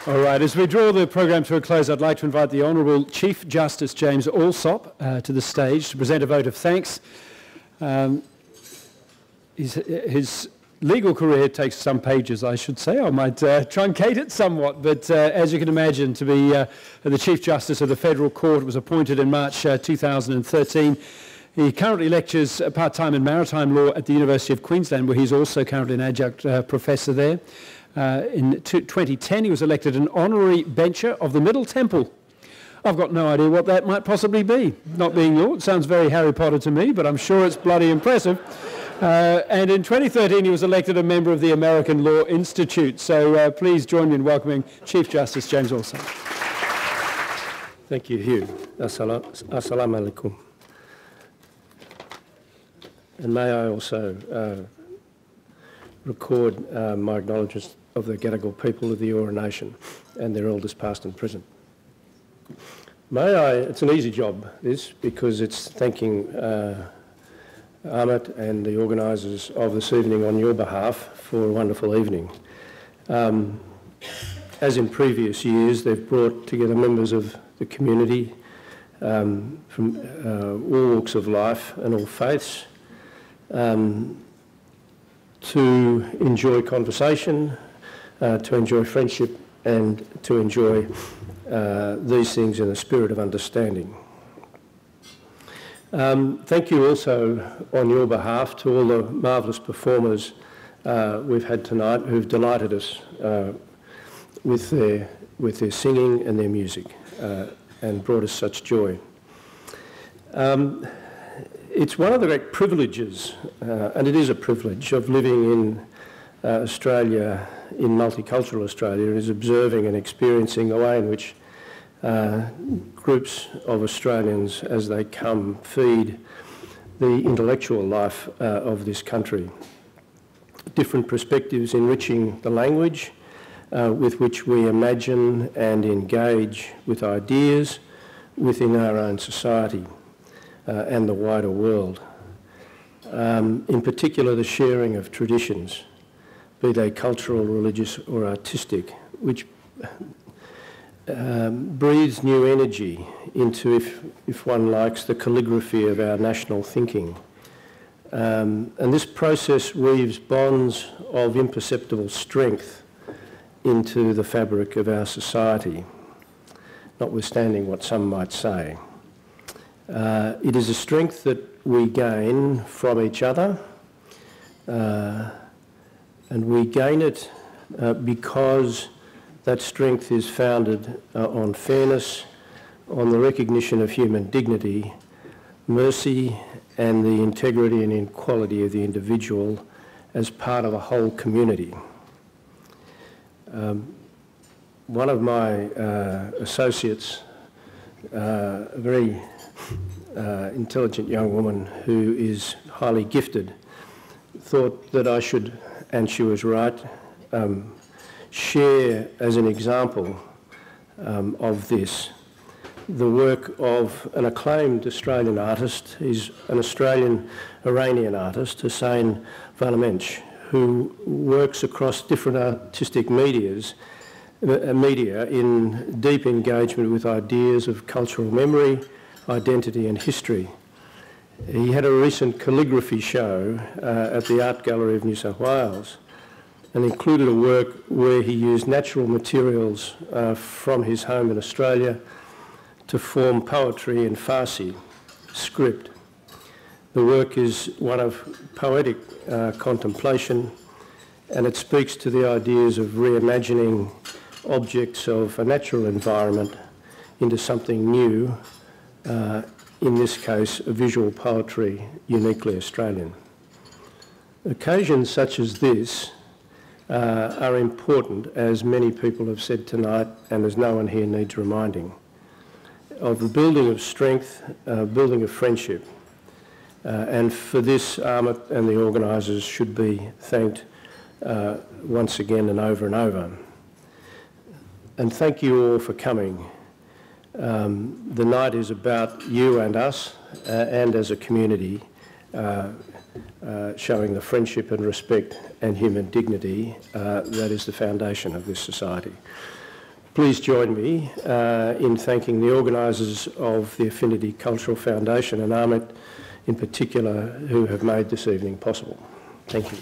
All right, as we draw the program to a close, I'd like to invite the Honourable Chief Justice James Allsop to the stage to present a vote of thanks. His legal career takes some pages, I should say. I might truncate it somewhat, but as you can imagine, to be the Chief Justice of the Federal Court, was appointed in March 2013. He currently lectures part-time in maritime law at the University of Queensland, where he's also currently an adjunct professor there. In 2010, he was elected an honorary bencher of the Middle Temple. I've got no idea what that might possibly be. Not being law, it sounds very Harry Potter to me, but I'm sure it's bloody impressive. And in 2013, he was elected a member of the American Law Institute. So please join me in welcoming Chief Justice James Allsop. Thank you, Hugh. Assalamu alaikum. And may I also record my acknowledgements of the Gadigal people of the Eora Nation and their elders past and present. May I, it's an easy job, this, because it's thanking Amit and the organisers of this evening on your behalf for a wonderful evening. As in previous years, they've brought together members of the community from all walks of life and all faiths to enjoy conversation, to enjoy friendship, and to enjoy these things in a spirit of understanding. Thank you also on your behalf to all the marvellous performers we've had tonight who've delighted us with their singing and their music and brought us such joy. It's one of the great privileges, and it is a privilege, of living in Australia, in multicultural Australia, is observing and experiencing the way in which groups of Australians, as they come, feed the intellectual life of this country. Different perspectives enriching the language with which we imagine and engage with ideas within our own society and the wider world. In particular, the sharing of traditions, be they cultural, religious or artistic, which breathes new energy into, if one likes, the calligraphy of our national thinking. And this process weaves bonds of imperceptible strength into the fabric of our society, notwithstanding what some might say. It is a strength that we gain from each other, and we gain it because that strength is founded on fairness, on the recognition of human dignity, mercy, and the integrity and equality of the individual as part of a whole community. One of my associates, a very intelligent young woman who is highly gifted, thought that I should, and she was right, share as an example of this the work of an acclaimed Australian artist. He's an Australian-Iranian artist, Hussein Vanamench, who works across different artistic media in deep engagement with ideas of cultural memory, identity and history. He had a recent calligraphy show at the Art Gallery of New South Wales and included a work where he used natural materials from his home in Australia to form poetry in Farsi script. The work is one of poetic contemplation, and it speaks to the ideas of reimagining objects of a natural environment into something new, in this case, a visual poetry uniquely Australian. Occasions such as this are important, as many people have said tonight, and as no one here needs reminding, of the building of strength, building of friendship. And for this, Amit and the organisers should be thanked once again and over. And thank you all for coming. The night is about you and us, and as a community, showing the friendship and respect and human dignity that is the foundation of this society. please join me in thanking the organisers of the Affinity Cultural Foundation and Amit in particular, who have made this evening possible. Thank you.